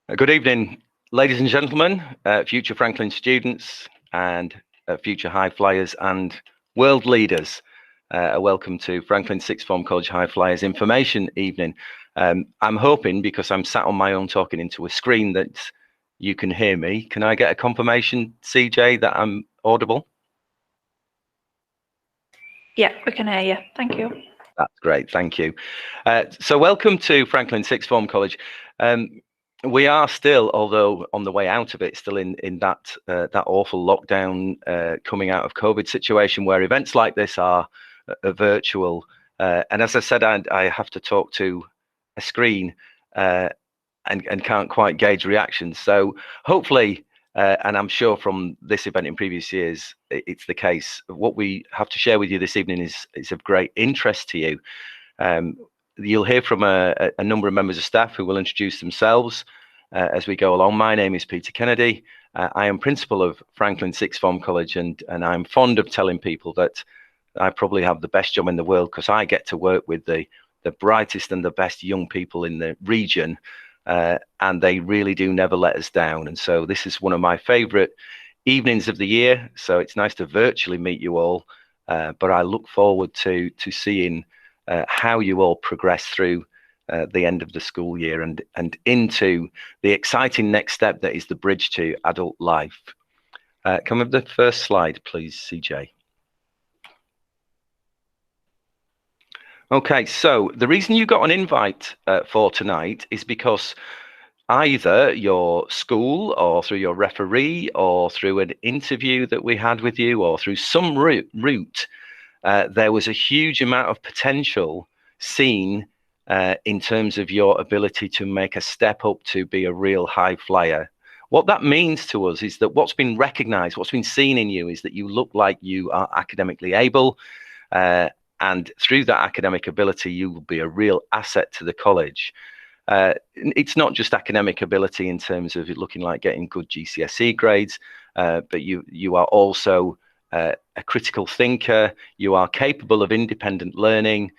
Good evening, ladies and gentlemen, future Franklin students and future high flyers and world leaders. Welcome to Franklin Sixth Form College High Flyers Information Evening. I'm hoping, because I'm sat on my own talking into a screen, that you can hear me. Can I get a confirmation, CJ, that I'm audible? Yeah, we can hear you. Thank you. That's great, thank you. So welcome to Franklin Sixth Form College. We are still, although on the way out of it, still in that awful lockdown, coming out of COVID situation where events like this are virtual. And as I said, I have to talk to a screen and can't quite gauge reactions. So hopefully, and I'm sure from this event in previous years, it's the case. What we have to share with you this evening is of great interest to you. You'll hear from a number of members of staff who will introduce themselves as we go along. My name is Peter Kennedy. I am principal of Franklin Sixth Form College, and I'm fond of telling people that I probably have the best job in the world because I get to work with the brightest and the best young people in the region, and they really do never let us down. And so this is one of my favorite evenings of the year. So it's nice to virtually meet you all, but I look forward to seeing how you all progress through the end of the school year and into the exciting next step that is the bridge to adult life. Come with the first slide, please, CJ. Okay, so the reason you got an invite for tonight is because either your school or through your referee or through an interview that we had with you or through some route, there was a huge amount of potential seen in terms of your ability to make a step up to be a real high flyer. What that means to us is that what's been recognized, what's been seen in you is that you look like you are academically able, and through that academic ability, you will be a real asset to the college. It's not just academic ability in terms of it looking like getting good GCSE grades, but you are also a critical thinker. You are capable of independent learning,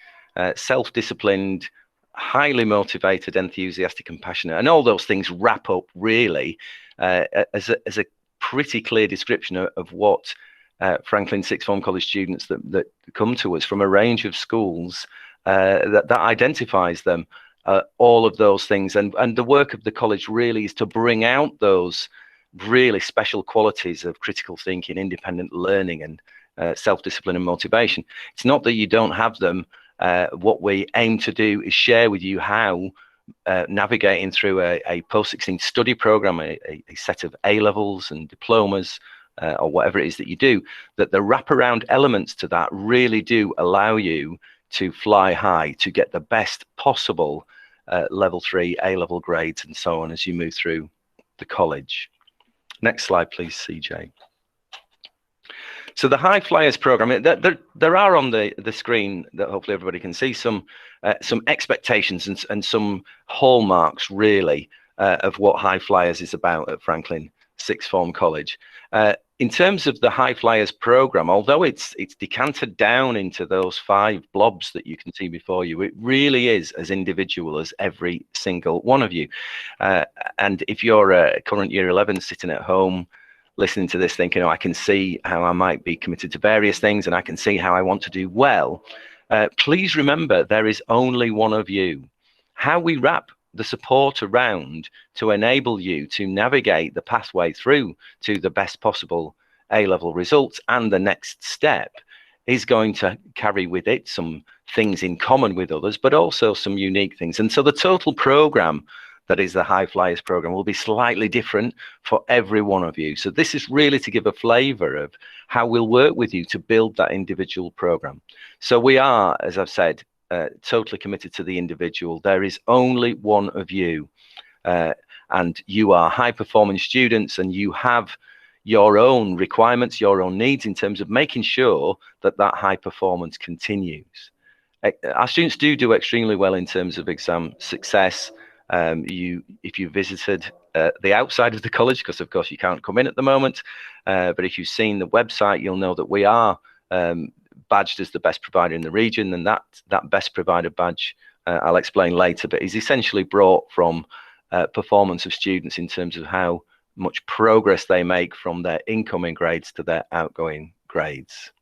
self-disciplined, highly motivated, enthusiastic, and passionate, and all those things wrap up really as a pretty clear description of what Franklin Sixth Form College students that come to us from a range of schools that identifies them. All of those things, and the work of the college really is to bring out those really special qualities of critical thinking, independent learning, and self-discipline and motivation. It's not that you don't have them. What we aim to do is share with you how navigating through a post-16 study program, a set of A-levels and diplomas, or whatever it is that you do, that the wraparound elements to that really do allow you to fly high, to get the best possible level 3 A-level grades and so on as you move through the college. Next slide, please, CJ. So the High Flyers program, there are on the screen that hopefully everybody can see some expectations and some hallmarks really of what High Flyers is about at Franklin Sixth Form College. In terms of the High Flyers program, although it's decanted down into those 5 blobs that you can see before you, it really is as individual as every single one of you. And if you're a current year 11 sitting at home listening to this thinking, oh, I can see how I might be committed to various things and I can see how I want to do well, please remember there is only one of you. How we wrap the support around to enable you to navigate the pathway through to the best possible A-level results and the next step is going to carry with it some things in common with others, but also some unique things. And so the total program that is the High Flyers program will be slightly different for every one of you. So this is really to give a flavor of how we'll work with you to build that individual program. So we are, as I've said, totally committed to the individual. There is only one of you, and you are high-performing students, and you have your own requirements, your own needs in terms of making sure that that high performance continues. Our students do extremely well in terms of exam success. If you visited the outside of the college, because of course you can't come in at the moment, but if you've seen the website, you'll know that we are badged as the best provider in the region, and that best provider badge I'll explain later, but is essentially brought from performance of students in terms of how much progress they make from their incoming grades to their outgoing grades.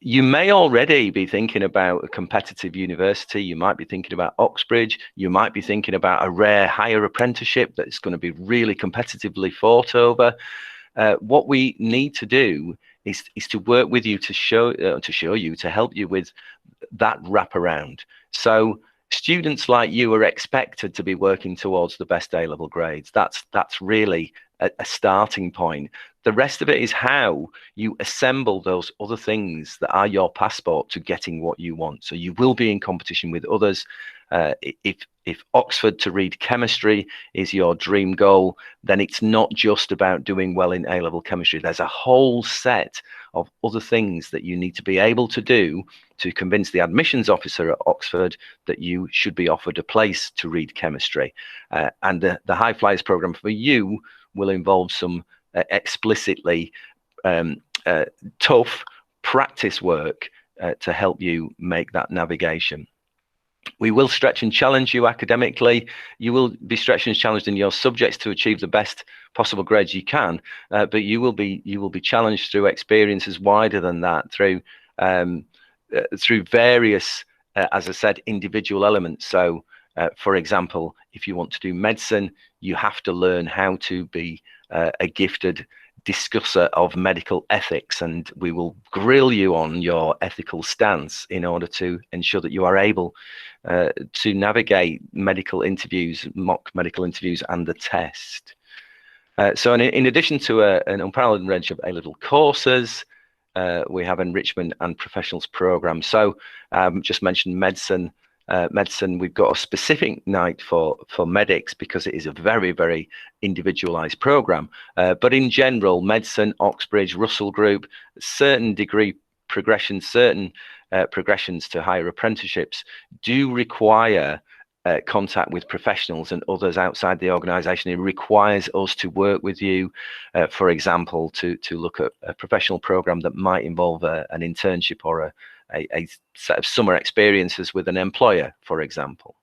You may already be thinking about a competitive university. You might be thinking about Oxbridge. You might be thinking about a rare higher apprenticeship that's going to be really competitively fought over. What we need to do is to work with you to show you, to help you with that wraparound. So students like you are expected to be working towards the best A-level grades. That's really a starting point. The rest of it is how you assemble those other things that are your passport to getting what you want. So you will be in competition with others. If Oxford to read chemistry is your dream goal, then it's not just about doing well in A-level chemistry. There's a whole set of other things that you need to be able to do to convince the admissions officer at Oxford that you should be offered a place to read chemistry. And the High Flyers program for you will involve some explicitly tough practice work to help you make that navigation. We will stretch and challenge you academically. You will be stretched and challenged in your subjects to achieve the best possible grades you can, but you will be challenged through experiences wider than that, through various, as I said, individual elements. So, for example, if you want to do medicine, you have to learn how to be a gifted discusser of medical ethics, and we will grill you on your ethical stance in order to ensure that you are able to navigate medical interviews, mock medical interviews, and the test. So in addition to an unparalleled range of A-level courses, we have enrichment and professionals programs. So just mentioned medicine. We've got a specific night for medics because it is a very, very individualized program. But in general, medicine, Oxbridge, Russell Group, certain degree progressions, certain progressions to higher apprenticeships do require contact with professionals and others outside the organization. It requires us to work with you, for example, to look at a professional program that might involve an internship or a set of summer experiences with an employer, for example.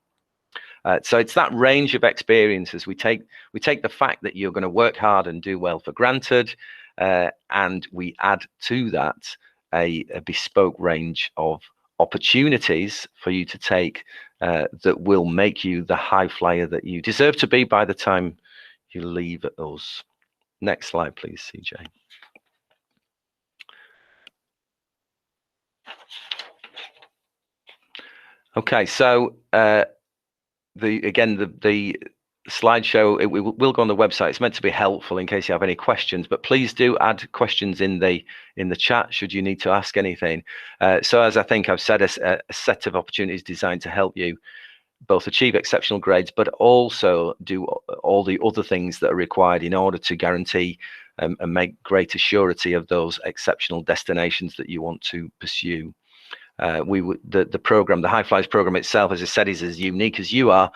So it's that range of experiences. We take the fact that you're going to work hard and do well for granted, and we add to that a bespoke range of opportunities for you to take that will make you the high flyer that you deserve to be by the time you leave us. Next slide, please, CJ. Okay, so the slideshow, it will go on the website. It's meant to be helpful in case you have any questions, but please do add questions in the chat should you need to ask anything. So as I think I've said, a set of opportunities designed to help you both achieve exceptional grades, but also do all the other things that are required in order to guarantee and make greater surety of those exceptional destinations that you want to pursue. The program, the High Flyers program itself, as I said, is as unique as you are.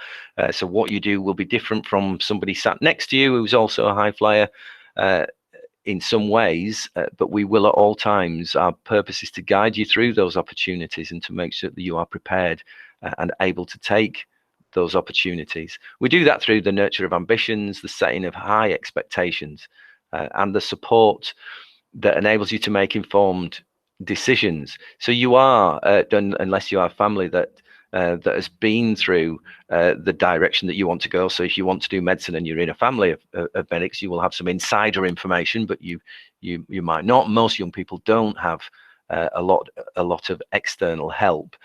So what you do will be different from somebody sat next to you who's also a high flyer in some ways, but we will at all times, our purpose is to guide you through those opportunities and to make sure that you are prepared and able to take those opportunities. We do that through the nurture of ambitions, the setting of high expectations, and the support that enables you to make informed decisions. So you are done, unless you have family that has been through the direction that you want to go. So if you want to do medicine and you're in a family of medics, you will have some insider information, but you might not. Most young people don't have a lot of external help.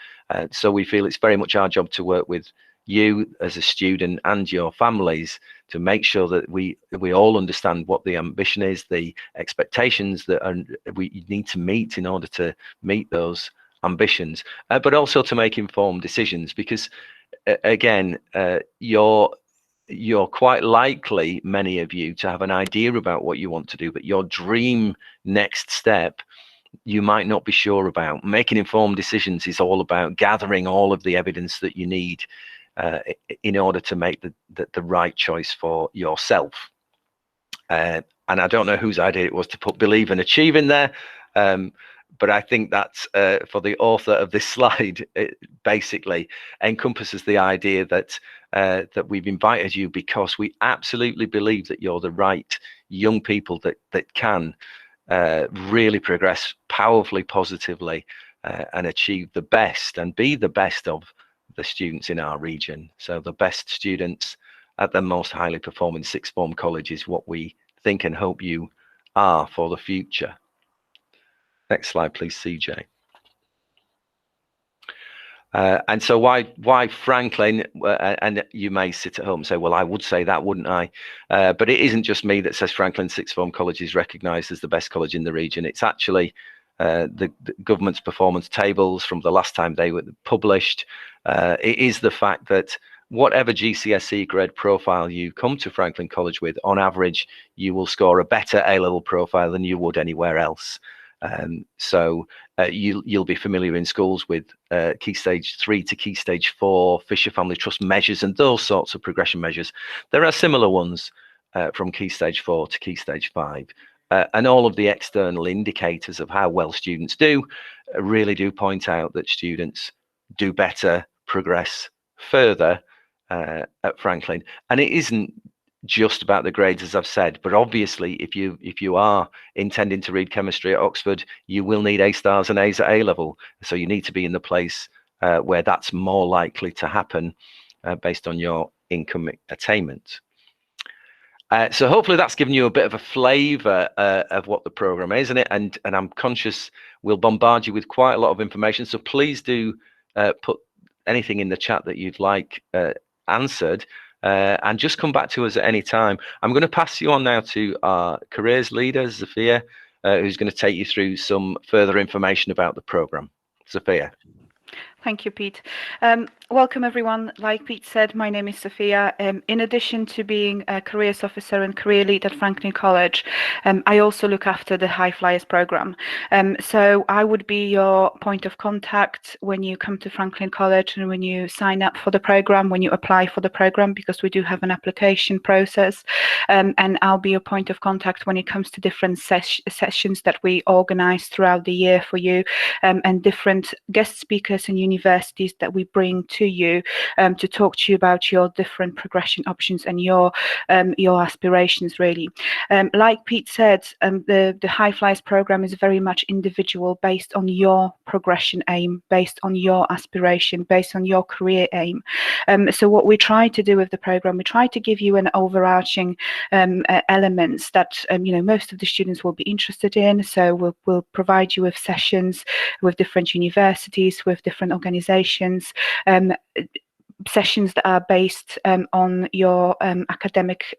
So we feel it's very much our job to work with you as a student and your families to make sure that we all understand what the ambition is, the expectations that we need to meet in order to meet those ambitions, but also to make informed decisions, because again, you're quite likely, many of you, to have an idea about what you want to do, but your dream next step you might not be sure about. Making informed decisions is all about gathering all of the evidence that you need in order to make the right choice for yourself. And I don't know whose idea it was to put believe and achieve in there, but I think that's for the author of this slide, it basically encompasses the idea that that we've invited you because we absolutely believe that you're the right young people that can really progress powerfully, positively, and achieve the best and be the best of the students in our region. So the best students at the most highly performing sixth form college is what we think and hope you are for the future. Next slide, please, CJ. And so why Franklin? And you may sit at home and say, well, I would say that, wouldn't I? But it isn't just me that says Franklin Sixth Form College is recognised as the best college in the region. It's actually the government's performance tables from the last time they were published. It is the fact that whatever GCSE grade profile you come to Franklin College with, on average, you will score a better A-level profile than you would anywhere else. So you'll be familiar in schools with Key Stage 3 to Key Stage 4, Fisher Family Trust measures, and those sorts of progression measures. There are similar ones from Key Stage 4 to Key Stage 5. And all of the external indicators of how well students do really do point out that students do better, progress further at Franklin. And it isn't just about the grades, as I've said, but obviously if you are intending to read chemistry at Oxford, you will need A stars and A's at A level. So you need to be in the place where that's more likely to happen based on your income attainment. So hopefully that's given you a bit of a flavour of what the programme is, and I'm conscious we'll bombard you with quite a lot of information. So please do put anything in the chat that you'd like answered. And just come back to us at any time. I'm going to pass you on now to our careers leader, Sophia, who's going to take you through some further information about the programme. Sophia. Thank you, Pete. Welcome, everyone. Like Pete said, my name is Sophia. In addition to being a careers officer and career lead at Franklin College, I also look after the High Flyers program. So I would be your point of contact when you come to Franklin College and when you sign up for the program, when you apply for the program, because we do have an application process. And I'll be your point of contact when it comes to different sessions that we organize throughout the year for you, and different guest speakers and universities that we bring to you to talk to you about your different progression options and your aspirations, really. Like Pete said, the High Flyers program is very much individual, based on your progression aim, based on your aspiration, based on your career aim. So what we try to do with the program, we try to give you an overarching elements that most of the students will be interested in. So we'll provide you with sessions with different universities, with different organizations, sessions that are based on your academic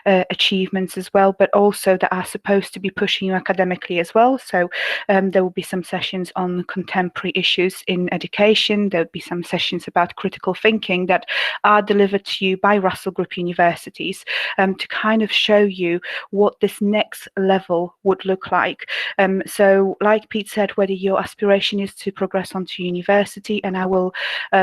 achievements as well, but also that are supposed to be pushing you academically as well. So there will be some sessions on contemporary issues in education. There will be some sessions about critical thinking that are delivered to you by Russell Group universities to kind of show you what this next level would look like. So like Pete said, whether your aspiration is to progress onto university, and I will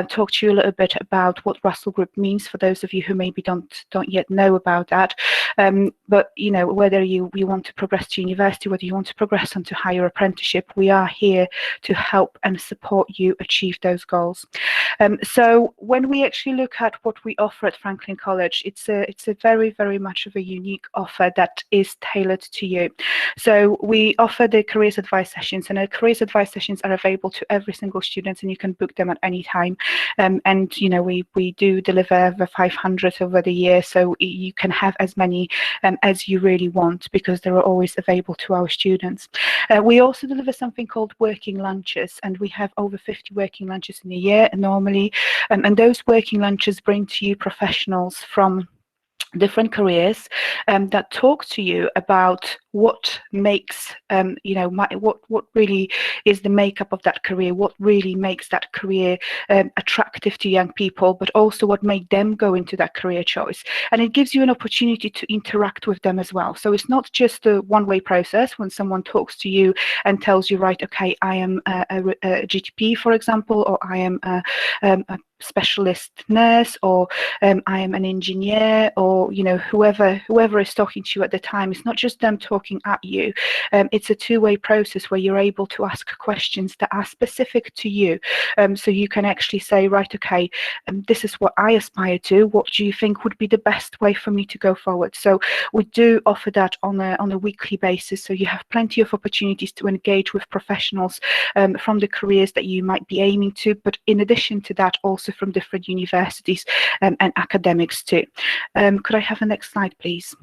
talk to you a little bit about what Russell Group means for those of you who maybe don't yet know about that. But whether you want to progress to university, whether you want to progress onto higher apprenticeship, we are here to help and support you achieve those goals. So when we actually look at what we offer at Franklin College, it's a very, very much of a unique offer that is tailored to you. So we offer the careers advice sessions, and the careers advice sessions are available to every single student, and you can book them at any time. And we do deliver over 500 over the year, so you can have as many as you really want, because they are always available to our students. We also deliver something called working lunches, and we have over 50 working lunches in a year normally, and those working lunches bring to you professionals from different careers that talk to you about what makes what really is the makeup of that career, what really makes that career attractive to young people, but also what made them go into that career choice. And it gives you an opportunity to interact with them as well. So it's not just a one-way process when someone talks to you and tells you, right, okay, I am a GTP, for example, or I am a specialist nurse, or I am an engineer, or whoever is talking to you at the time. It's not just them talking talking at you. It's a two-way process where you're able to ask questions that are specific to you. So you can actually say, right, okay, this is what I aspire to. What do you think would be the best way for me to go forward? So we do offer that on a weekly basis. So you have plenty of opportunities to engage with professionals from the careers that you might be aiming to, but in addition to that, also from different universities and academics too. Could I have the next slide, please?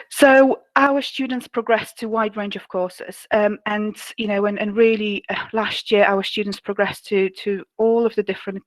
So our students progress to a wide range of courses, and really last year our students progressed to all of the different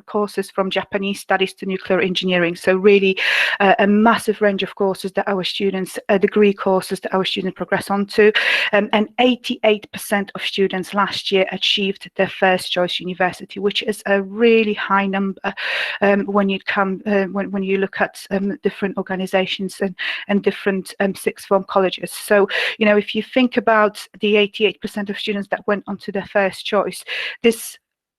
courses, from Japanese studies to nuclear engineering. So really a massive range of courses that our students, degree courses that our students progress onto, and 88% of students last year achieved their first choice university, which is a really high number when you look at different organizations and different sixth form colleges. So, if you think about the 88% of students that went on to their first choice, this,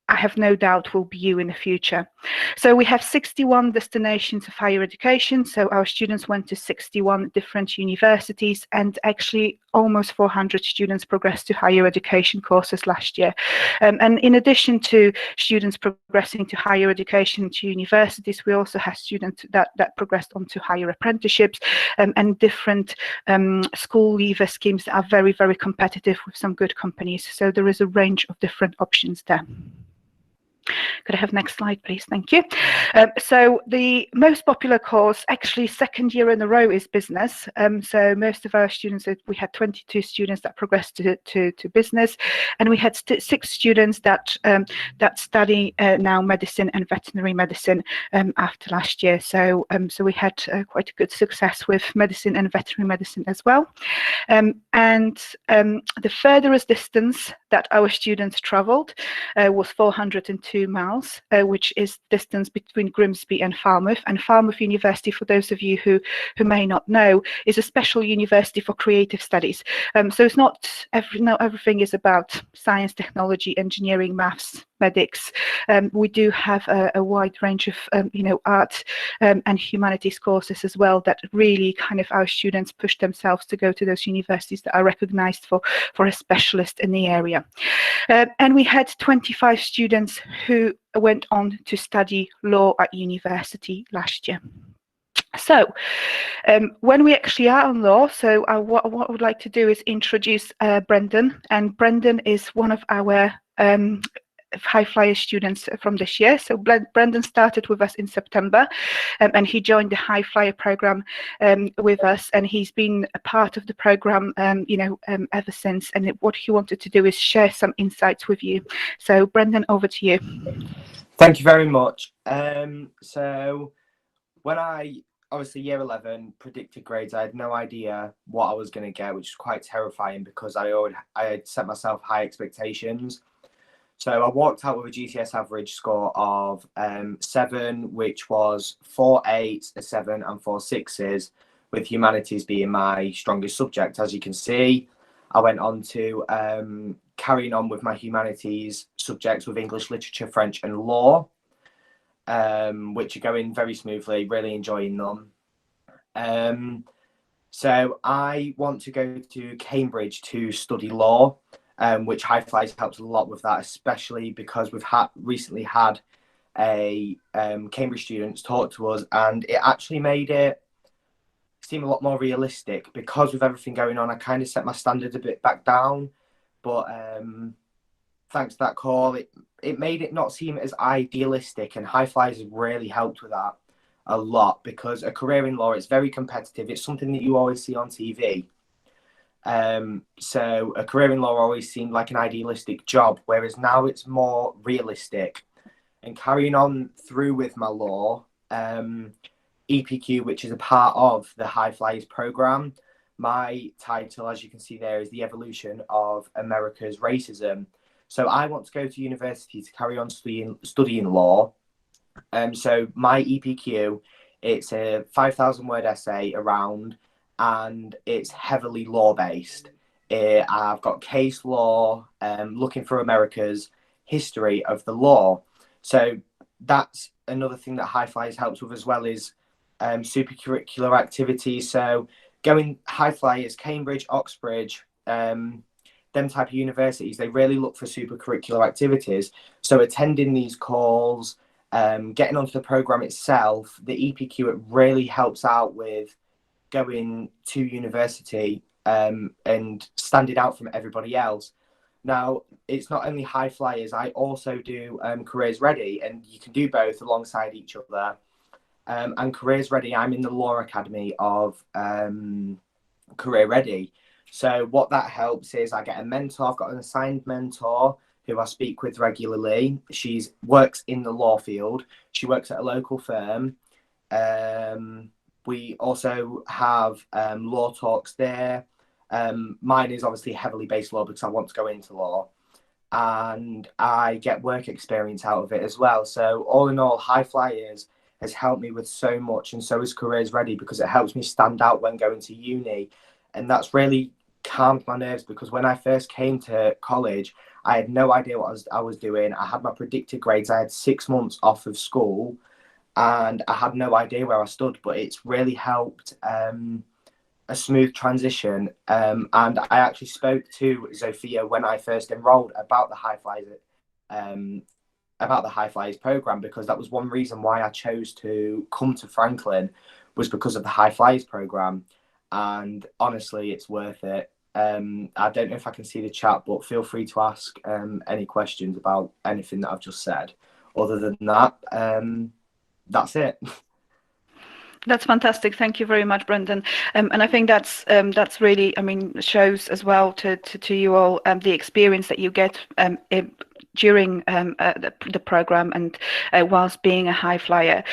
I have no doubt, will be you in the future. So we have 61 destinations of higher education. So our students went to 61 different universities, and actually almost 400 students progressed to higher education courses last year. And in addition to students progressing to higher education to universities, we also have students that progressed on to higher apprenticeships and different school leaver schemes that are very, very competitive with some good companies. So there is a range of different options there. Could I have next slide, please? Thank you. So the most popular course, actually second year in a row, is business. So most of our students, we had 22 students that progressed to business, and we had 6 students that study now medicine and veterinary medicine after last year. So we had quite a good success with medicine and veterinary medicine as well. And the furthest distance that our students travelled was 402 miles, which is distance between Grimsby and Falmouth. And Falmouth University, for those of you who may not know, is a special university for creative studies. So it's not everything is about science, technology, engineering, maths, medics. We do have a wide range of art and humanities courses as well, that really kind of our students push themselves to go to those universities that are recognized for a specialist in the area. And we had 25 students who went on to study law at university last year. So when we actually are on law, so what I would like to do is introduce Brendan, and Brendan is one of our high flyer students from this year. So Brendan started with us in September, and he joined the high flyer program with us, and he's been a part of the program ever since. And what he wanted to do is share some insights with you. So Brendan, over to you. Thank you very much. So when obviously year 11 predicted grades, I had no idea what I was going to get, which is quite terrifying because I had set myself high expectations. So I walked out with a GCS average score of 7, which was 4 8s, a 7 and 4 6s, with humanities being my strongest subject. As you can see, I went on to carrying on with my humanities subjects with English literature, French and law, which are going very smoothly, really enjoying them. So I want to go to Cambridge to study law, which High Flyers helps a lot with that, especially because we've recently had a Cambridge students talk to us, and it actually made it seem a lot more realistic. Because with everything going on, I kind of set my standards a bit back down, but thanks to that call, it made it not seem as idealistic, and High Flyers has really helped with that a lot, because a career in law is very competitive. It's something that you always see on TV. So a career in law always seemed like an idealistic job, whereas now it's more realistic. And carrying on through with my law, EPQ, which is a part of the High Flyers program, my title, as you can see there, is The Evolution of America's Racism. So I want to go to university to carry on studying law. So my EPQ, it's a 5,000 word essay around, and it's heavily law based. I've got case law, looking for America's history of the law. So that's another thing that High Flyers helps with as well, is supercurricular activities. So going high flyers, Cambridge, Oxbridge, them type of universities, they really look for supercurricular activities. So attending these calls, getting onto the program itself, the EPQ, it really helps out with going to university and standing out from everybody else. Now, it's not only high flyers, I also do Careers Ready, and you can do both alongside each other. And Careers Ready, I'm in the Law Academy of Career Ready. So what that helps is I get a mentor. I've got an assigned mentor who I speak with regularly. She works in the law field. She works at a local firm. We also have law talks there. Mine is obviously heavily based law because I want to go into law, and I get work experience out of it as well. So all in all, High Flyers has helped me with so much, and so is Careers Ready, because it helps me stand out when going to uni. And that's really calmed my nerves, because when I first came to college, I had no idea what I was doing. I had my predicted grades. I had 6 months off of school, and I had no idea where I stood, but it's really helped a smooth transition. And I actually spoke to Sophia when I first enrolled about the High Flyers program, because that was one reason why I chose to come to Franklin, was because of the High Flyers program. And honestly, it's worth it. I don't know if I can see the chat, but feel free to ask any questions about anything that I've just said. Other than that, that's it. That's fantastic. Thank you very much, Brendan. And I think that's really, I mean, shows as well to you all the experience that you get during the program and whilst being a high flyer.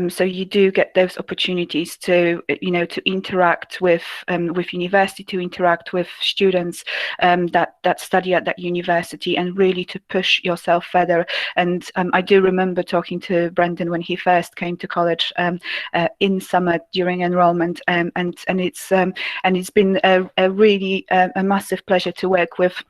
So you do get those opportunities to, to interact with university, to interact with students that study at that university, and really to push yourself further. And I do remember talking to Brendan when he first came to college in summer during enrollment, and it's been a really a massive pleasure to work with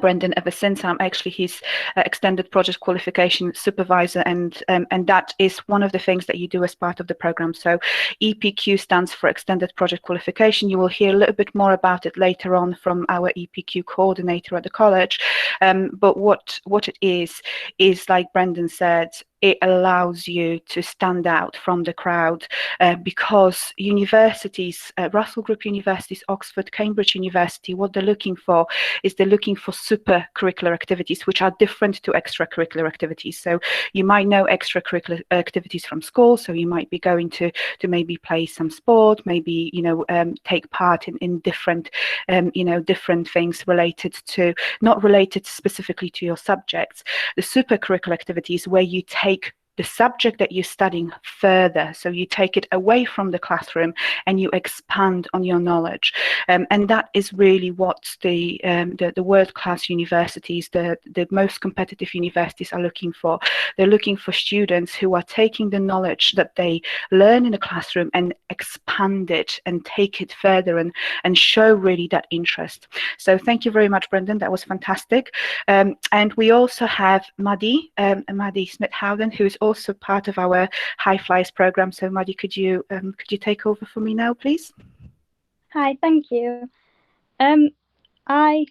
Brendan ever since. I'm actually his extended project qualification supervisor, and that is one of the things that you do as part of the program. So EPQ stands for Extended Project Qualification. You will hear a little bit more about it later on from our EPQ coordinator at the college. But what it is like Brendan said, it allows you to stand out from the crowd, because universities, Russell Group universities, Oxford, Cambridge University, what they're looking for is they're looking for super curricular activities, which are different to extracurricular activities. So you might know extracurricular activities from school, so you might be going to maybe play some sport, maybe take part in different different things not related specifically to your subjects. The super curricular activities where you take the subject that you're studying further. So you take it away from the classroom and you expand on your knowledge. And that is really what the world-class universities, the most competitive universities are looking for. They're looking for students who are taking the knowledge that they learn in the classroom and expand it and take it further and show really that interest. So thank you very much, Brendan. That was fantastic. And we also have Maddie Smith-HOWDEN, who is also part of our High Flyers program. So Maddie, could you take over for me now, please? Hi, thank you. I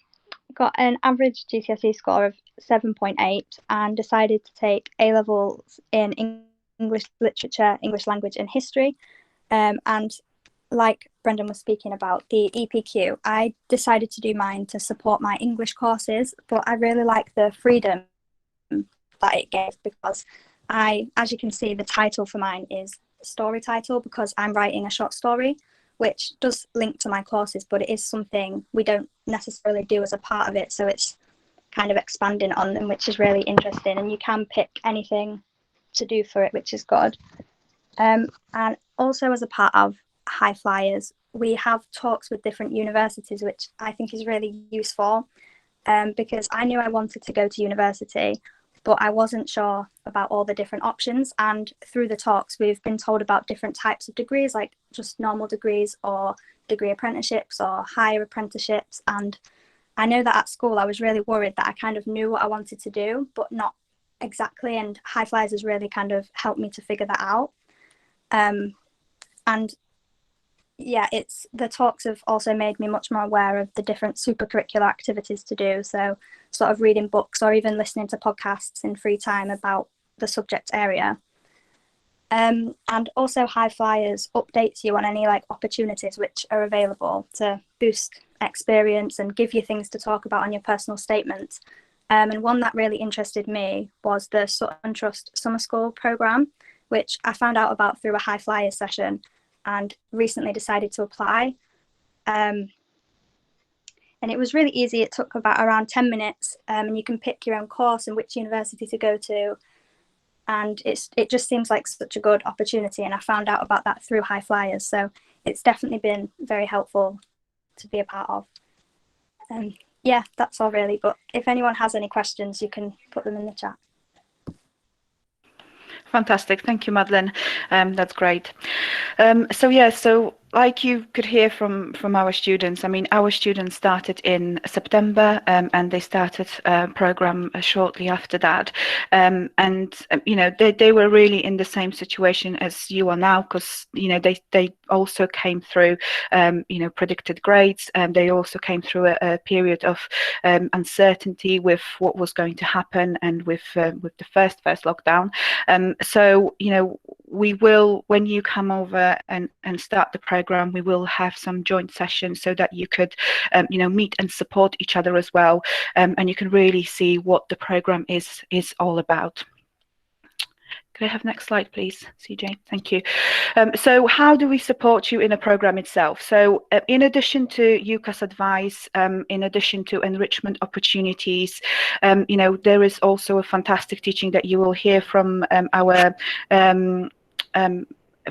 got an average GCSE score of 7.8 and decided to take A-levels in English literature, English language and history. And like Brendan was speaking about the EPQ, I decided to do mine to support my English courses, but I really like the freedom that it gave, because as you can see, the title for mine is story title, because I'm writing a short story, which does link to my courses, but it is something we don't necessarily do as a part of it. So it's kind of expanding on them, which is really interesting. And you can pick anything to do for it, which is good. And also as a part of High Flyers, we have talks with different universities, which I think is really useful, because I knew I wanted to go to university, but I wasn't sure about all the different options. And through the talks, we've been told about different types of degrees, like just normal degrees or degree apprenticeships or higher apprenticeships. And I know that at school, I was really worried that I kind of knew what I wanted to do, but not exactly. And High Flyers has really kind of helped me to figure that out. And yeah, the talks have also made me much more aware of the different supercurricular activities to do. So sort of reading books or even listening to podcasts in free time about the subject area. And also High Flyers updates you on any like opportunities which are available to boost experience and give you things to talk about on your personal statement. And one that really interested me was the Sutton Trust Summer School programme, which I found out about through a High Flyers session and recently decided to apply. And it was really easy. It took around 10 minutes, and you can pick your own course and which university to go to. And it just seems like such a good opportunity. And I found out about that through High Flyers. So it's definitely been very helpful to be a part of. Yeah, that's all really. But if anyone has any questions, you can put them in the chat. Fantastic. Thank you, Madeline. That's great. So like you could hear from our students, I mean, our students started in September and they started a program shortly after that. They were really in the same situation as you are now, because, they also came through, predicted grades. They also came through a period of uncertainty with what was going to happen and with the first lockdown. We will, when you come over and start the program, we will have some joint sessions so that you could, meet and support each other as well, and you can really see what the program is all about. Could I have next slide, please, CJ? Thank you. So how do we support you in a program itself? So in addition to UCAS advice, in addition to enrichment opportunities, there is also a fantastic teaching that you will hear from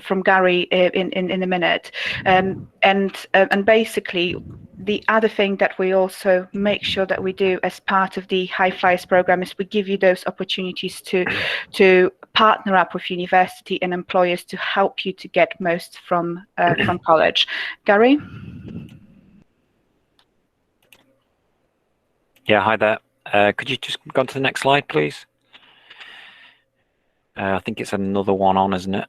from Gary in a minute. And basically, the other thing that we also make sure that we do as part of the High Flyers program is we give you those opportunities to partner up with university and employers to help you to get most from college. Gary? Yeah, hi there. Could you just go on to the next slide, please? I think it's another one on, isn't it?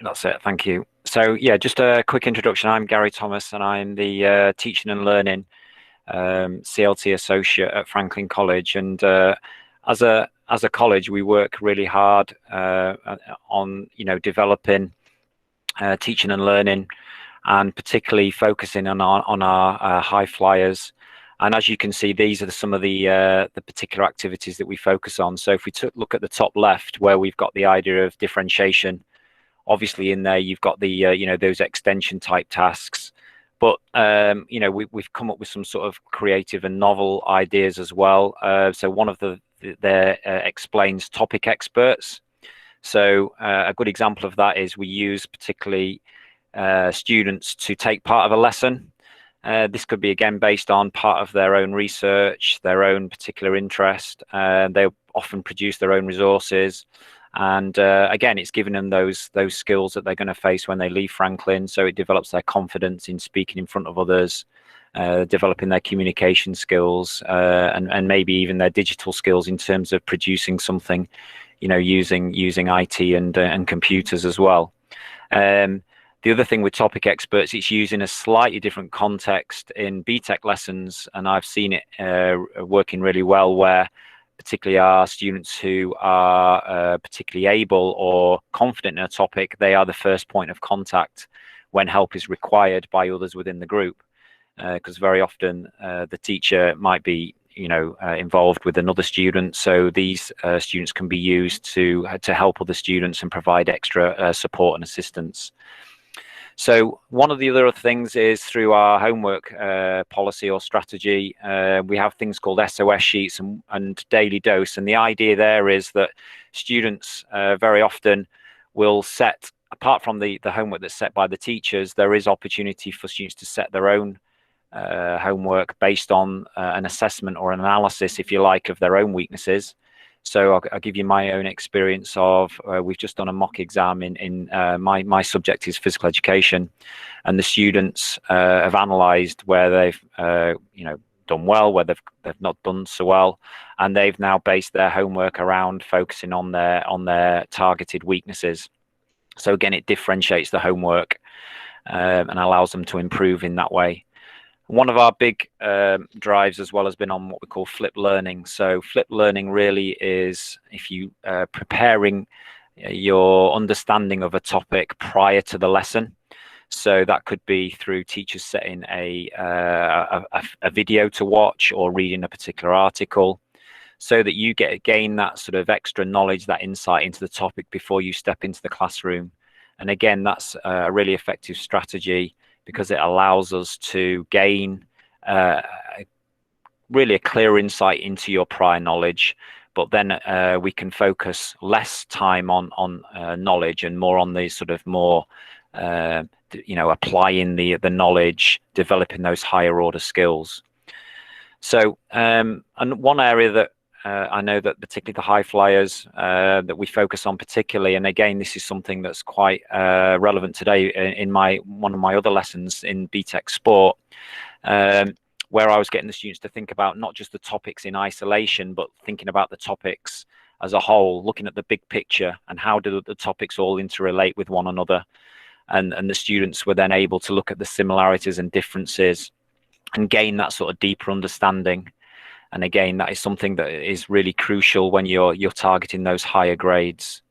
That's it. Thank you. So yeah, just a quick introduction. I'm Gary Thomas, and I'm the Teaching and Learning CLT Associate at Franklin College. And as a college, we work really hard on developing teaching and learning, and particularly focusing on our high flyers. And as you can see, these are some of the particular activities that we focus on. So if we look at the top left, where we've got the idea of differentiation, obviously in there you've got the those extension type tasks, but we've come up with some sort of creative and novel ideas as well. So one of there explains topic experts. So a good example of that is we use particularly students to take part of a lesson. This could be again based on part of their own research, their own particular interest. They often produce their own resources. And again, it's giving them those skills that they're going to face when they leave Franklin. So it develops their confidence in speaking in front of others, developing their communication skills, and maybe even their digital skills in terms of producing something, using IT and computers as well. The other thing with topic experts, it's used in a slightly different context in BTEC lessons, and I've seen it working really well, where particularly our students who are particularly able or confident in a topic, they are the first point of contact when help is required by others within the group, because very often the teacher might be involved with another student, so these students can be used to help other students and provide extra support and assistance. So one of the other things is through our homework policy or strategy, we have things called SOS sheets and daily dose. And the idea there is that students very often will set, apart from the homework that's set by the teachers, there is opportunity for students to set their own homework based on an assessment or an analysis, if you like, of their own weaknesses. So I'll give you my own experience of, we've just done a mock exam in my subject is physical education, and the students have analysed where they've done well, where they've not done so well, and they've now based their homework around focusing on their targeted weaknesses. So again, it differentiates the homework and allows them to improve in that way. One of our big drives as well has been on what we call flipped learning. So flipped learning really is if you preparing your understanding of a topic prior to the lesson. So that could be through teachers setting a video to watch or reading a particular article, so that you gain that sort of extra knowledge, that insight into the topic before you step into the classroom. And again, that's a really effective strategy because it allows us to gain really a clear insight into your prior knowledge, but then we can focus less time on knowledge and more on the sort of more applying the knowledge, developing those higher order skills. So and one area that I know that particularly the high flyers that we focus on particularly, and again this is something that's quite relevant today in one of my other lessons in BTEC Sport, where I was getting the students to think about not just the topics in isolation, but thinking about the topics as a whole, looking at the big picture and how do the topics all interrelate with one another. And the students were then able to look at the similarities and differences and gain that sort of deeper understanding. And again, that is something that is really crucial when you're targeting those higher grades.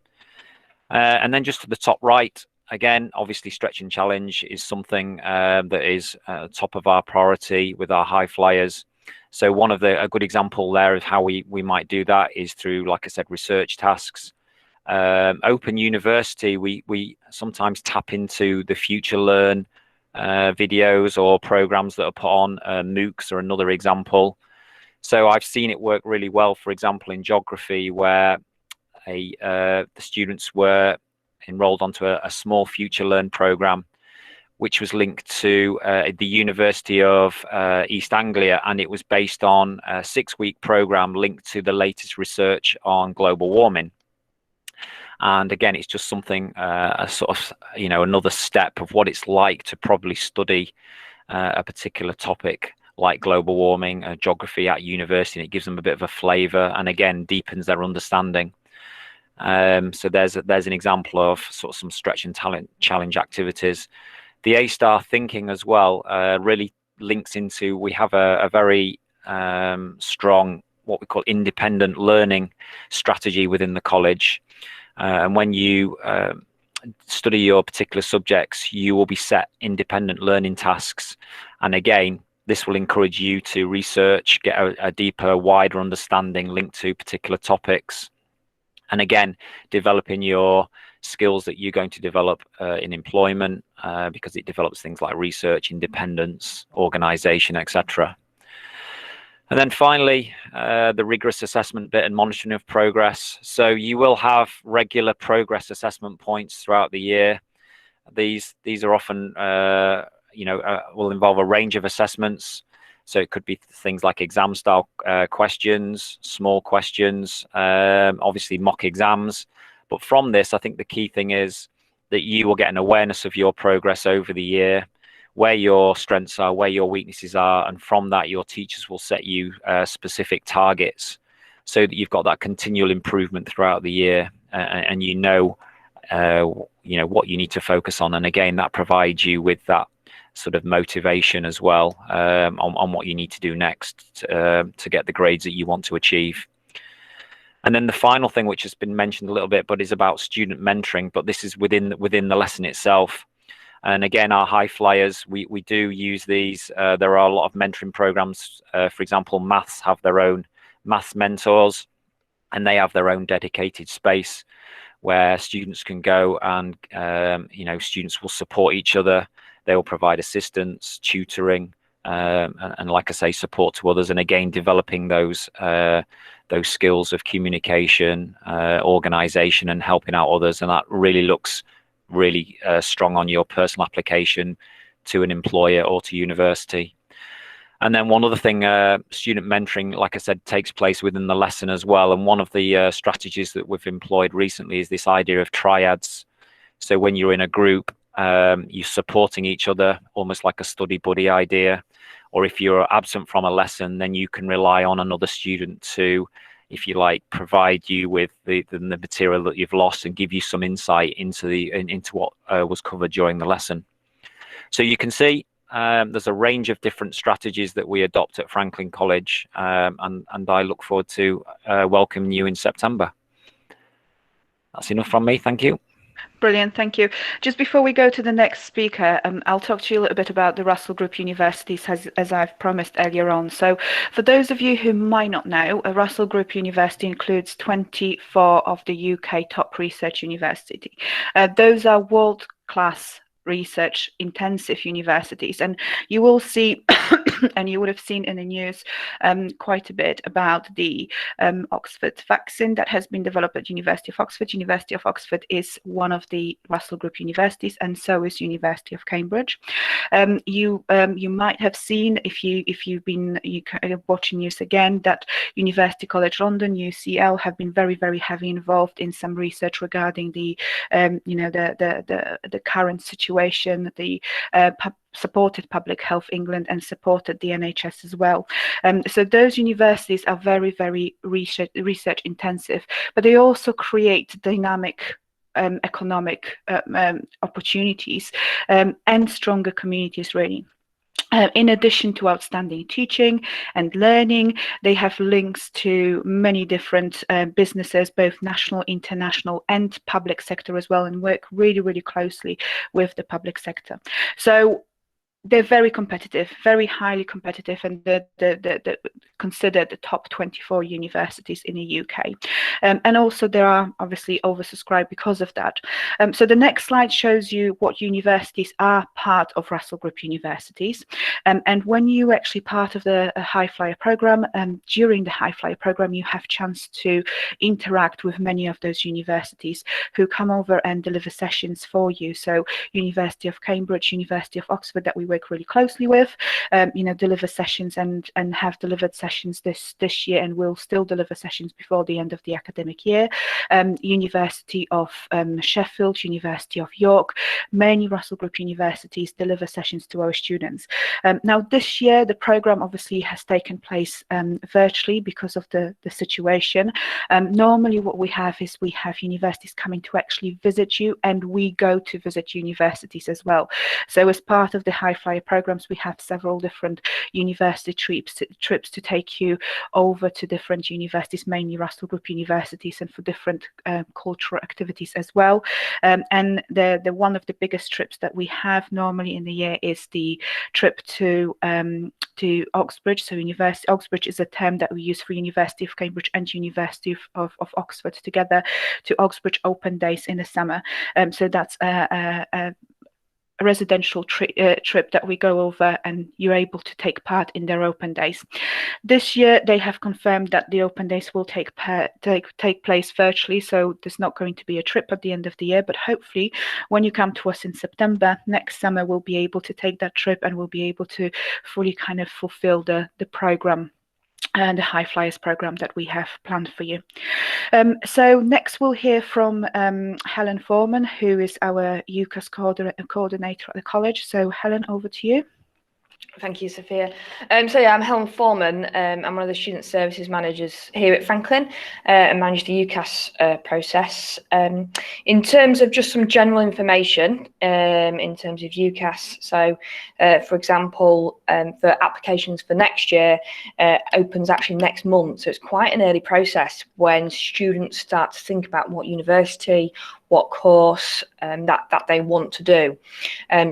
And then just to the top right, again, obviously stretch and challenge is something that is top of our priority with our high flyers. So one of a good example there of how we might do that is through, like I said, research tasks. Open University, we sometimes tap into the Future Learn videos or programs that are put on. MOOCs are another example. So I've seen it work really well, for example, in geography, where the students were enrolled onto a small Future Learn program, which was linked to the University of East Anglia, and it was based on a 6-week program linked to the latest research on global warming. And again, it's just something, a sort of, another step of what it's like to probably study a particular topic like global warming, geography at university, and it gives them a bit of a flavour and again deepens their understanding. So there's an example of sort of some stretch and challenge activities. The A-star thinking as well really links into, we have a very strong what we call independent learning strategy within the college. And when you study your particular subjects, you will be set independent learning tasks. And again, this will encourage you to research, get a deeper, wider understanding linked to particular topics. And again, developing your skills that you're going to develop in employment, because it develops things like research, independence, organization, etc. And then finally, the rigorous assessment bit and monitoring of progress. So you will have regular progress assessment points throughout the year. These are often, will involve a range of assessments. So it could be things like exam style questions, small questions, obviously mock exams. But from this, I think the key thing is that you will get an awareness of your progress over the year, where your strengths are, where your weaknesses are, and from that your teachers will set you specific targets so that you've got that continual improvement throughout the year, and you know what you need to focus on. And again, that provides you with that sort of motivation as well on what you need to do next to get the grades that you want to achieve. And then the final thing, which has been mentioned a little bit, but is about student mentoring, but this is within the lesson itself. And again, our high flyers, we do use these. There are a lot of mentoring programs. For example, maths have their own maths mentors, and they have their own dedicated space where students can go and, students will support each other. They will provide assistance, tutoring, and like I say, support to others. And again, developing those skills of communication, organization, and helping out others. And that really looks really strong on your personal application to an employer or to university. And then one other thing, student mentoring, like I said, takes place within the lesson as well. And one of the strategies that we've employed recently is this idea of triads. So when you're in a group, you're supporting each other, almost like a study buddy idea. Or if you're absent from a lesson, then you can rely on another student to, if you like, provide you with the material that you've lost and give you some insight into what was covered during the lesson. So you can see there's a range of different strategies that we adopt at Franklin College, and I look forward to welcoming you in September. That's enough from me. Thank you. Brilliant, thank you. Just before we go to the next speaker, I'll talk to you a little bit about the Russell Group Universities as I've promised earlier on. So for those of you who might not know, a Russell Group University includes 24 of the UK top research universities. Those are world-class research intensive universities, and you will see and you would have seen in the news quite a bit about the Oxford vaccine that has been developed at University of Oxford. University of Oxford is one of the Russell Group universities, and so is University of Cambridge. You might have seen, if you've been watching news again, that University College London, UCL, have been very heavily involved in some research regarding the the current situation, the supported Public Health England and supported the NHS as well. So those universities are very research intensive, but they also create dynamic economic opportunities and stronger communities, really. In addition to outstanding teaching and learning, they have links to many different businesses, both national, international, and public sector as well, and work really closely with the public sector. So they're very competitive, very highly competitive, and they're considered the top 24 universities in the UK. And also they are obviously oversubscribed because of that. So the next slide shows you what universities are part of Russell Group universities. And when you actually part of the High Flyer program, during the High Flyer program, you have chance to interact with many of those universities who come over and deliver sessions for you. So University of Cambridge, University of Oxford, that we work really closely with, deliver sessions and have delivered sessions this year, and will still deliver sessions before the end of the academic year. University of Sheffield, University of York, many Russell Group universities deliver sessions to our students. Now this year the program obviously has taken place virtually because of the situation. Normally what we have is we have universities coming to actually visit you, and we go to visit universities as well. So as part of the High Flyer programs, we have several different university trips to take you over to different universities, mainly Russell Group universities, and for different cultural activities as well. And the one of the biggest trips that we have normally in the year is the trip to Oxbridge. So Oxbridge is a term that we use for University of Cambridge and University of Oxford together, to Oxbridge Open Days in the summer. So that's a residential trip that we go over, and you're able to take part in their open days. This year they have confirmed that the open days will take place virtually, so there's not going to be a trip at the end of the year, but hopefully when you come to us in September next summer, we'll be able to take that trip, and we'll be able to fully kind of fulfill the program and the High Flyers program that we have planned for you. So next we'll hear from Helen Foreman, who is our UCAS coordinator at the college. So Helen, over to you. Thank you, Sophia. So yeah, I'm Helen Foreman. I'm one of the student services managers here at Franklin, and manage the UCAS process. In terms of just some general information, in terms of UCAS, so for example, for applications for next year, opens actually next month. So it's quite an early process when students start to think about what university, what course that they want to do.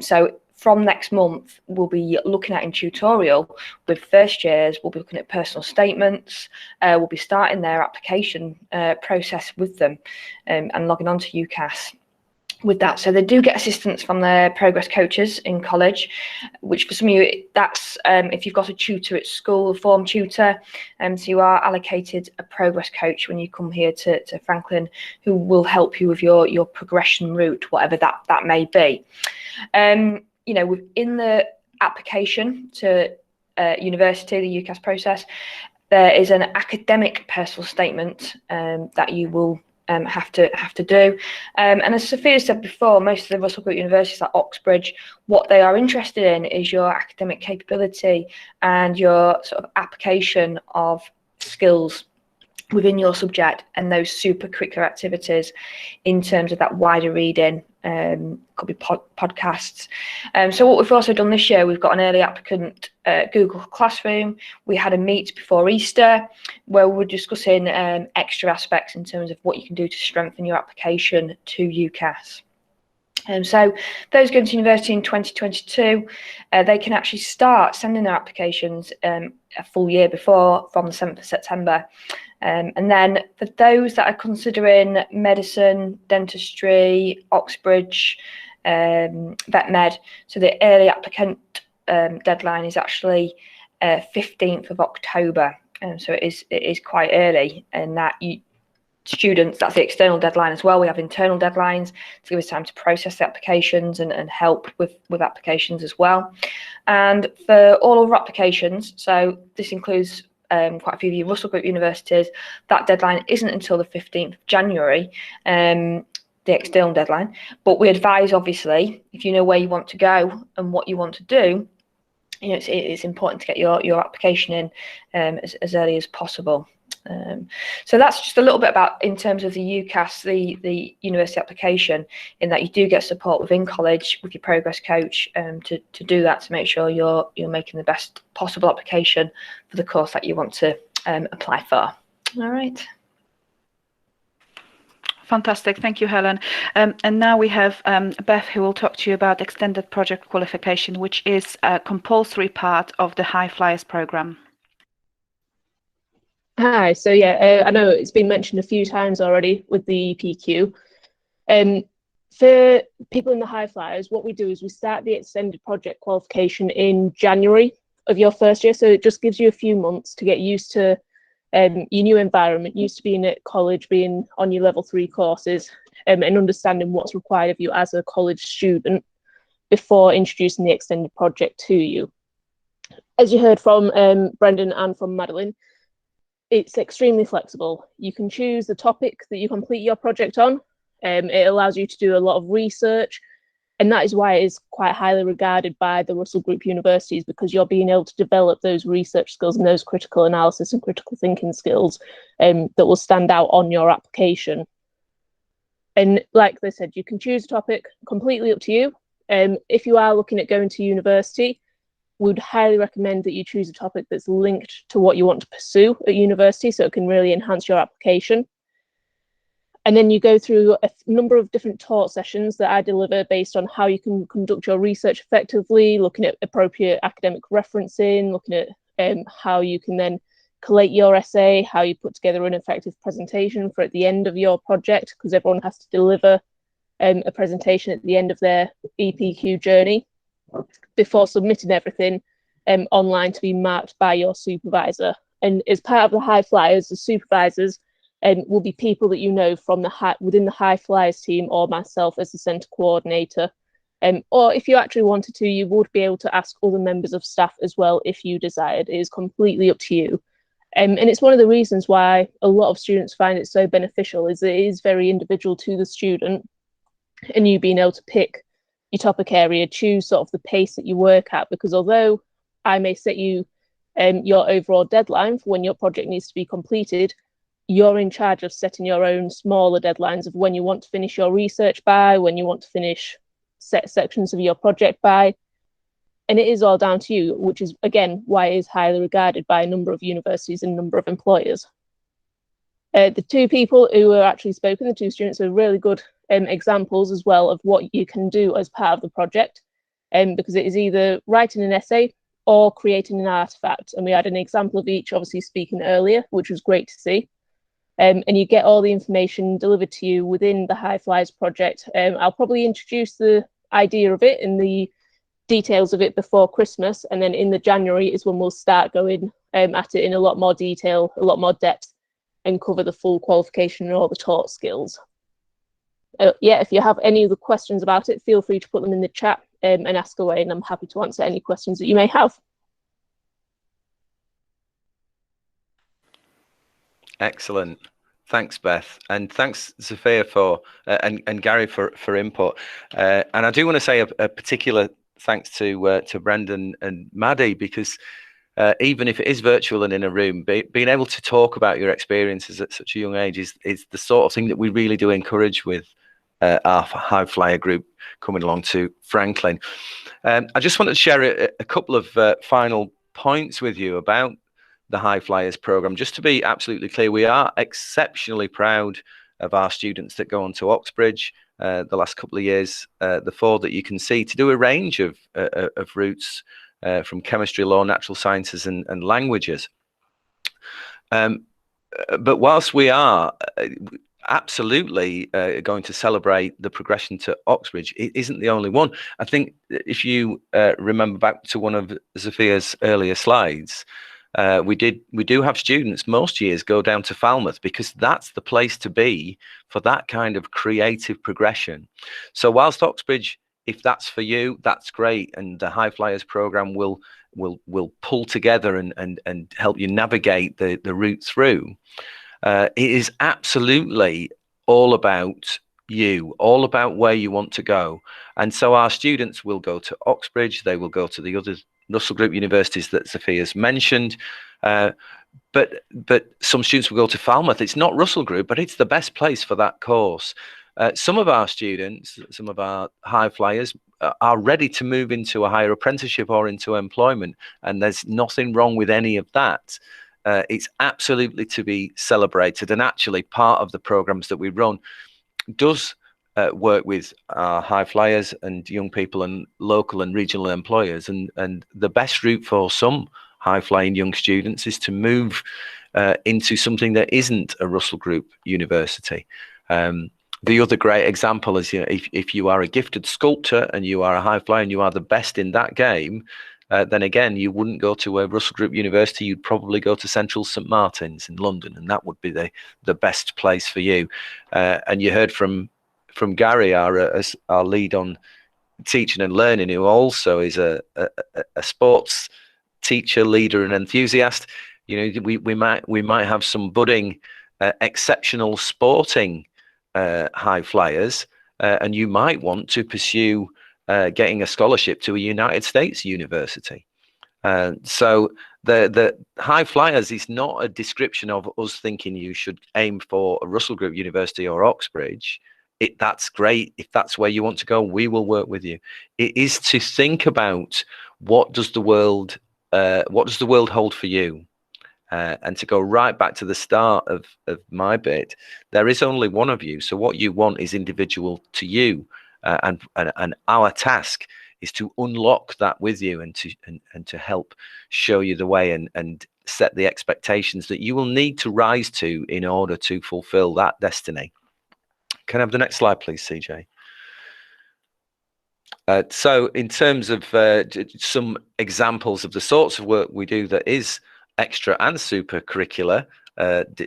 So from next month, we'll be looking at in tutorial with first years, we'll be looking at personal statements, we'll be starting their application process with them, and logging on to UCAS with that. So they do get assistance from their progress coaches in college, which for some of you, that's if you've got a tutor at school, a form tutor, so you are allocated a progress coach when you come here to Franklin, who will help you with your progression route, whatever that may be. You know, within the application to university, the UCAS process, there is an academic personal statement that you will have to do. And as Sophia said before, most of the Russell Group universities like Oxbridge, what they are interested in is your academic capability and your sort of application of skills within your subject and those super curricular activities in terms of that wider reading. Could be podcasts. So what we've also done this year, we've got an early applicant Google Classroom. We had a meet before Easter where we were discussing extra aspects in terms of what you can do to strengthen your application to UCAS. So those going to university in 2022, they can actually start sending their applications a full year before, from the 7th of September. And then for those that are considering medicine, dentistry, Oxbridge, vet med, so the early applicant deadline is actually 15th of October. So it is quite early, and that students, that's the external deadline as well. We have internal deadlines to give us time to process the applications and help with applications as well. And for all of our applications, so this includes quite a few of your Russell Group universities, that deadline isn't until the 15th of January, the external deadline. But we advise, obviously, if you know where you want to go and what you want to do, you know, it's important to get your application in as early as possible. So that's just a little bit about, in terms of the UCAS, the university application, in that you do get support within college with your progress coach to do that, to make sure you're making the best possible application for the course that you want to apply for. All right. Fantastic, thank you, Helen. And now we have Beth, who will talk to you about extended project qualification, which is a compulsory part of the High Flyers program. Hi, so yeah, I know it's been mentioned a few times already with the PQ. For people in the High Flyers, what we do is we start the extended project qualification in January of your first year, so it just gives you a few months to get used to your new environment, used to being at college, being on your level 3 courses, and understanding what's required of you as a college student before introducing the extended project to you. As you heard from Brendan and from Madeline, it's extremely flexible. You can choose the topic that you complete your project on. It allows you to do a lot of research, and that is why it is quite highly regarded by the Russell Group universities, because you're being able to develop those research skills and those critical analysis and critical thinking skills that will stand out on your application. And like they said, you can choose a topic, completely up to you. If you are looking at going to university, we would highly recommend that you choose a topic that's linked to what you want to pursue at university, so it can really enhance your application. And then you go through a number of different talk sessions that I deliver based on how you can conduct your research effectively, looking at appropriate academic referencing, looking at how you can then collate your essay, how you put together an effective presentation for at the end of your project, because everyone has to deliver a presentation at the end of their EPQ journey before submitting everything online to be marked by your supervisor. And as part of the High Flyers, the supervisors will be people that you know from within the High Flyers team, or myself as the centre coordinator. Or if you actually wanted to, you would be able to ask other members of staff as well if you desired. It is completely up to you. And it's one of the reasons why a lot of students find it so beneficial, is that it is very individual to the student, and you being able to pick your topic area, choose sort of the pace that you work at, because although I may set you your overall deadline for when your project needs to be completed, you're in charge of setting your own smaller deadlines of when you want to finish your research by, when you want to finish set sections of your project by, and it is all down to you, which is again why it is highly regarded by a number of universities and a number of employers. The two people who were actually spoken, the two students, are really good examples as well of what you can do as part of the project, because it is either writing an essay or creating an artifact, and we had an example of each obviously speaking earlier, which was great to see. And you get all the information delivered to you within the High Flyers project. I'll probably introduce the idea of it and the details of it before Christmas, and then in the January is when we'll start going at it in a lot more detail, a lot more depth, and cover the full qualification and all the taught skills. Yeah, if you have any other questions about it, feel free to put them in the chat and ask away, and I'm happy to answer any questions that you may have. Excellent. Thanks, Beth, and thanks, Sophia, for and Gary for input. And I do want to say a particular thanks to Brendan and Maddie, because even if it is virtual and in a room, being able to talk about your experiences at such a young age is the sort of thing that we really do encourage with our high flyer group coming along to Franklin. I just wanted to share a couple of final points with you about the High Flyers program. Just to be absolutely clear, we are exceptionally proud of our students that go on to Oxbridge the last couple of years, the 4 that you can see, to do a range of routes from chemistry, law, natural sciences and languages. But whilst we are absolutely going to celebrate the progression to Oxbridge, it isn't the only one. I think if you remember back to one of Sophia's earlier slides, we do have students most years go down to Falmouth, because that's the place to be for that kind of creative progression. So whilst Oxbridge, if that's for you, that's great, and the High Flyers program will pull together and help you navigate the route through. It is absolutely all about you, all about where you want to go. And so our students will go to Oxbridge, they will go to the other Russell Group universities that Sophia's mentioned, but some students will go to Falmouth. It's not Russell Group, but it's the best place for that course. Some of our students, some of our high flyers, are ready to move into a higher apprenticeship or into employment, and there's nothing wrong with any of that. It's absolutely to be celebrated, and actually part of the programs that we run does work with our high flyers and young people and local and regional employers, and the best route for some high flying young students is to move into something that isn't a Russell Group university. The other great example is, you know, if you are a gifted sculptor and you are a high flyer and you are the best in that game, then again, you wouldn't go to a Russell Group university, you'd probably go to Central St Martin's in London, and that would be the best place for you. And you heard from Gary, our lead on teaching and learning, who also is a sports teacher, leader and enthusiast. You know, we might have some budding exceptional sporting high flyers, and you might want to pursue getting a scholarship to a United States university. So the high flyers is not a description of us thinking you should aim for a Russell Group university or Oxbridge. That's great. If that's where you want to go, we will work with you. It is to think about what does the world hold for you? And to go right back to the start of my bit, there is only one of you. So what you want is individual to you, and our task is to unlock that with you and to help show you the way and set the expectations that you will need to rise to in order to fulfill that destiny. Can I have the next slide, please, CJ? So in terms of some examples of the sorts of work we do that is extra and super curricular,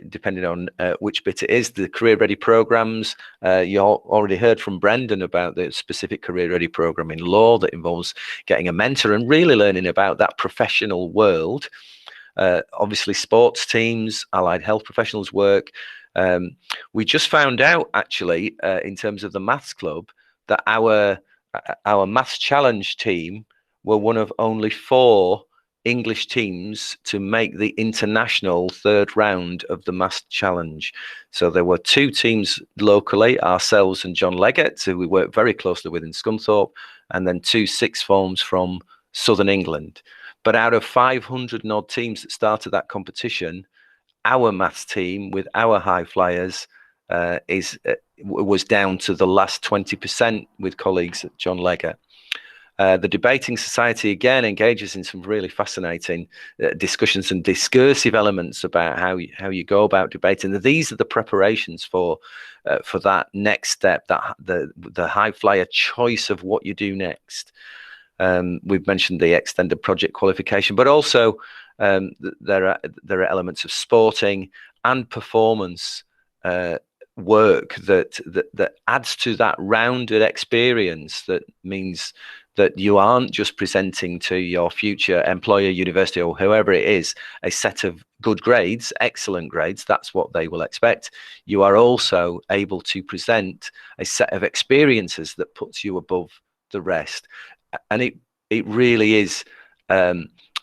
depending on which bit it is, the career ready programs. You already heard from Brendan about the specific career ready program in law that involves getting a mentor and really learning about that professional world. Obviously sports teams, allied health professionals work. We just found out actually in terms of the maths club that our maths challenge team were one of only 4 English teams to make the international 3rd round of the Maths Challenge. So there were 2 teams locally, ourselves and John Leggett, who we work very closely with in Scunthorpe, and then 2 sixth forms from Southern England. But out of 500 and odd teams that started that competition, our maths team with our high flyers was down to the last 20% with colleagues at John Leggett. The Debating Society again engages in some really fascinating discussions and discursive elements about how you go about debating. These are the preparations for that next step, that the high flyer choice of what you do next. We've mentioned the extended project qualification, but also there are elements of sporting and performance work that adds to that rounded experience. That means that you aren't just presenting to your future employer, university, or whoever it is, a set of good grades, excellent grades. That's what they will expect. You are also able to present a set of experiences that puts you above the rest. And it really is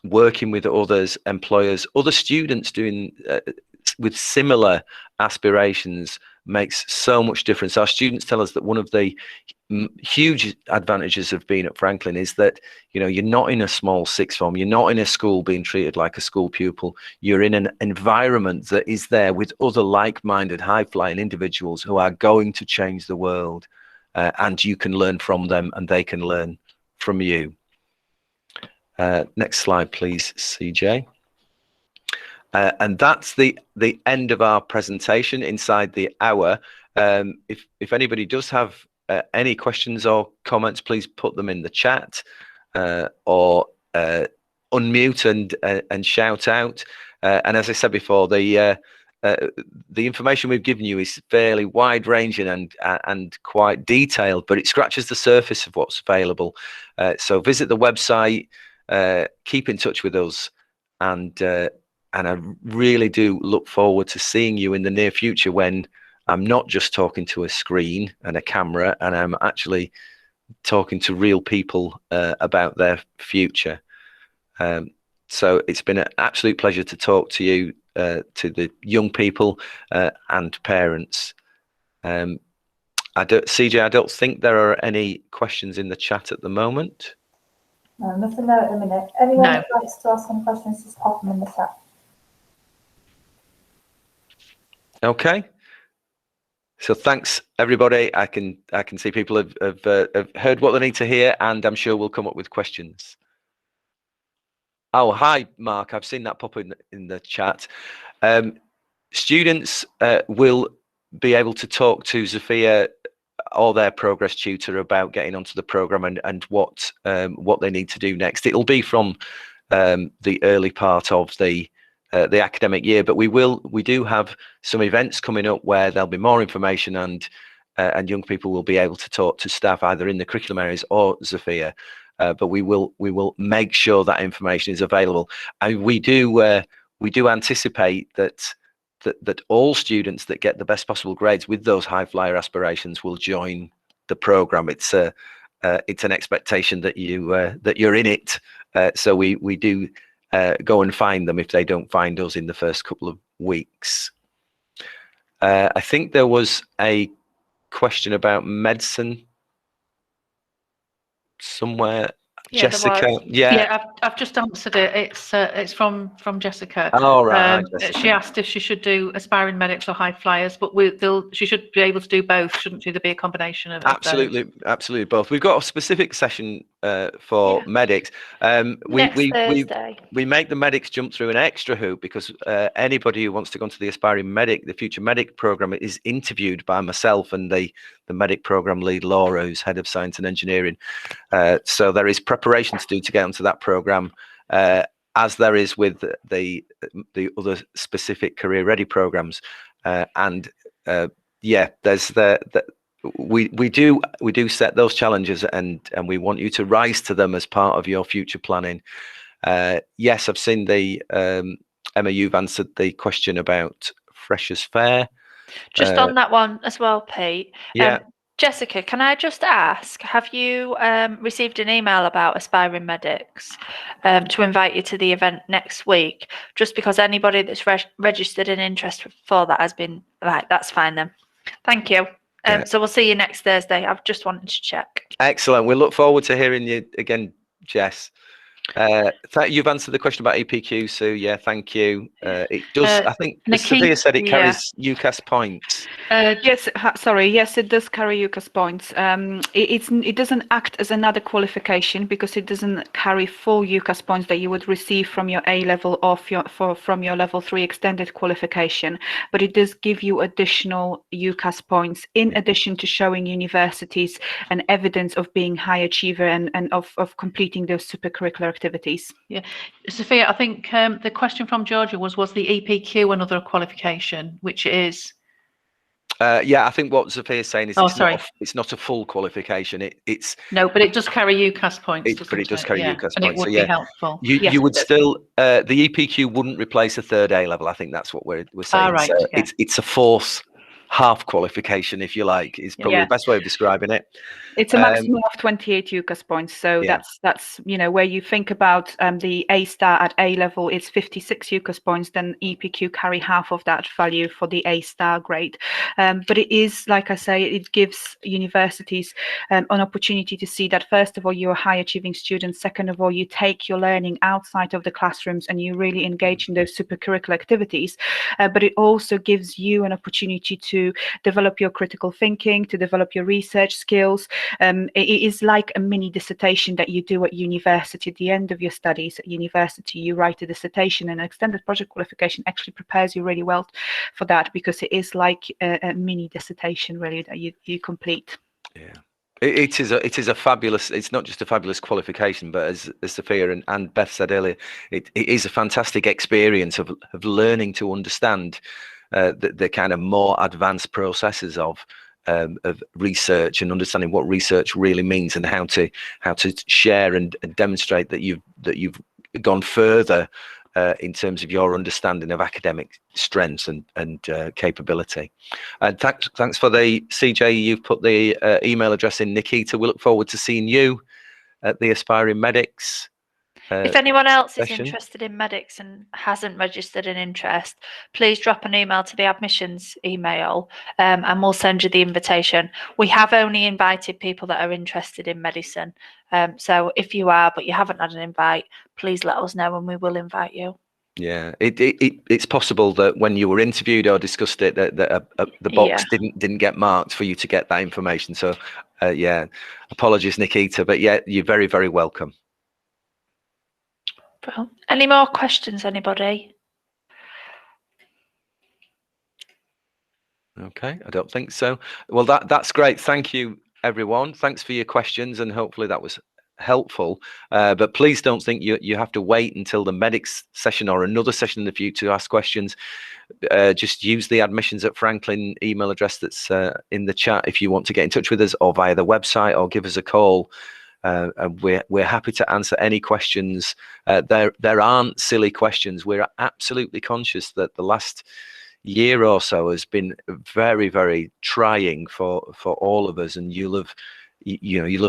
working with others, employers, other students doing with similar aspirations makes so much difference. Our students tell us that one of the huge advantages of being at Franklin is that, you know, you're not in a small sixth form, you're not in a school being treated like a school pupil, you're in an environment that is there with other like-minded, high-flying individuals who are going to change the world, and you can learn from them and they can learn from you. Next slide, please, CJ. And that's the end of our presentation inside the hour. If anybody does have any questions or comments, please put them in the chat, or unmute and shout out. And as I said before, the information we've given you is fairly wide-ranging and quite detailed, but it scratches the surface of what's available. So visit the website, keep in touch with us, and I really do look forward to seeing you in the near future, when I'm not just talking to a screen and a camera, and I'm actually talking to real people about their future. So it's been an absolute pleasure to talk to you, to the young people and parents. CJ, I don't think there are any questions in the chat at the moment. No, nothing there at the minute. Anyone that likes to ask any questions, just pop them in the chat. Okay. So thanks, everybody. I can see people have heard what they need to hear, and I'm sure we'll come up with questions. Oh, hi, Mark. I've seen that pop in the chat. Students will be able to talk to Zofia or their progress tutor about getting onto the program and what they need to do next. It'll be from the early part of the academic year, but we do have some events coming up where there'll be more information, and young people will be able to talk to staff either in the curriculum areas or Zofia. But we will make sure that information is available, and we do anticipate that all students that get the best possible grades with those high flyer aspirations will join the program. It's an expectation that you're in it. So we do go and find them if they don't find us in the first couple of weeks. I think there was a question about medicine somewhere. Yeah, Jessica, yeah, I've just answered it. It's from Jessica. Oh, right. Hi, Jessica. She asked if she should do aspiring medics or high flyers, but she should be able to do both, shouldn't she? There be a combination of absolutely both. We've got a specific session for medics. Next Thursday. We make the medics jump through an extra hoop, because anybody who wants to go into the aspiring medic, the future medic program, is interviewed by myself and the medic program lead Laura, who's head of science and engineering. So there is preparation to do to get onto that program, as there is with the other specific career ready programs. Yeah, there's we do set those challenges, and we want you to rise to them as part of your future planning. Yes, I've seen the Emma, you've answered the question about Freshers' Fair. Just on that one as well, Pete. Yeah. Jessica, can I just ask, have you received an email about aspiring medics to invite you to the event next week? Just because anybody that's registered an interest for that has been, right, that's fine then. Thank you. So we'll see you next Thursday. I've just wanted to check. Excellent. We look forward to hearing you again, Jess. You've answered the question about EPQ, so yeah, thank you. It does, I think Sophia said it carries UCAS points. Yes, sorry, yes, it does carry UCAS points. It doesn't act as another qualification, because it doesn't carry full UCAS points that you would receive from your A level or from your level 3 extended qualification, but it does give you additional UCAS points in addition to showing universities an evidence of being high achiever and of completing those supercurricular activities. Yeah, Sophia, I think the question from Georgia was the EPQ another qualification, which is? Yeah, I think what Sophia is saying is it's not a full qualification. It's no, but it does carry UCAS points. But it does carry UCAS and points. It would be helpful. You would still the EPQ wouldn't replace a third A level. I think that's what we're saying. Right, so it's a fourth half qualification, if you like, is probably the best way of describing it. It's a maximum of 28 UCAS points. So that's where you think about the A star at A level is 56 UCAS points, then EPQ carry half of that value for the A star grade. But it is, like I say, it gives universities an opportunity to see that, first of all, you're a high achieving student. Second of all, you take your learning outside of the classrooms and you really engage in those supercurricular activities. But it also gives you an opportunity to develop your critical thinking, to develop your research skills. It is like a mini dissertation that you do at university. At the end of your studies at university, you write a dissertation, and extended project qualification actually prepares you really well for that, because it is like a mini dissertation really that you complete. Yeah. It is a fabulous. It's not just a fabulous qualification, but as Sophia and Beth said earlier, it is a fantastic experience of learning to understand the kind of more advanced processes of research, and understanding what research really means, and how to share and demonstrate that you've gone further in terms of your understanding of academic strengths and capability. And thanks for the CJ. You've put the email address in, Nikita. We look forward to seeing you at the Aspiring Medics. If anyone else is session. interested in medics and hasn't registered an interest, please drop an email to the admissions email and we'll send you the invitation. We have only invited people that are interested in medicine. So if you are, but you haven't had an invite, please let us know and we will invite you. Yeah, it's possible that when you were interviewed or discussed it, that the box didn't get marked for you to get that information. So yeah, apologies, Nikita, but yeah, you're very, very welcome. Well, any more questions, anybody? Okay, I don't think so. Well, that's great. Thank you, everyone. Thanks for your questions, and hopefully that was helpful. But please don't think you have to wait until the medics session or another session in the future to ask questions. Just use the admissions at Franklin email address that's in the chat if you want to get in touch with us, or via the website, or give us a call. And we're happy to answer any questions. There aren't silly questions. We're absolutely conscious that the last year or so has been very, very trying for all of us, and you'll have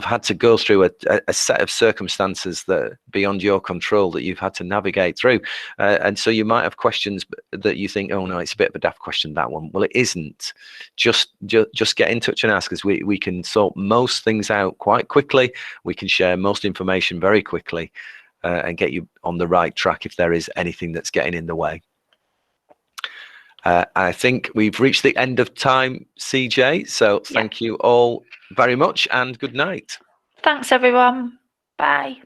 had to go through a set of circumstances that beyond your control that you've had to navigate through, and so you might have questions that you think, oh no, it's a bit of a daft question, that one. Well, it isn't. Just get in touch and ask us. We can sort most things out quite quickly. We can share most information very quickly, and get you on the right track if there is anything that's getting in the way. I think we've reached the end of time, CJ. So thank you all very much, and good night. Thanks, everyone. Bye.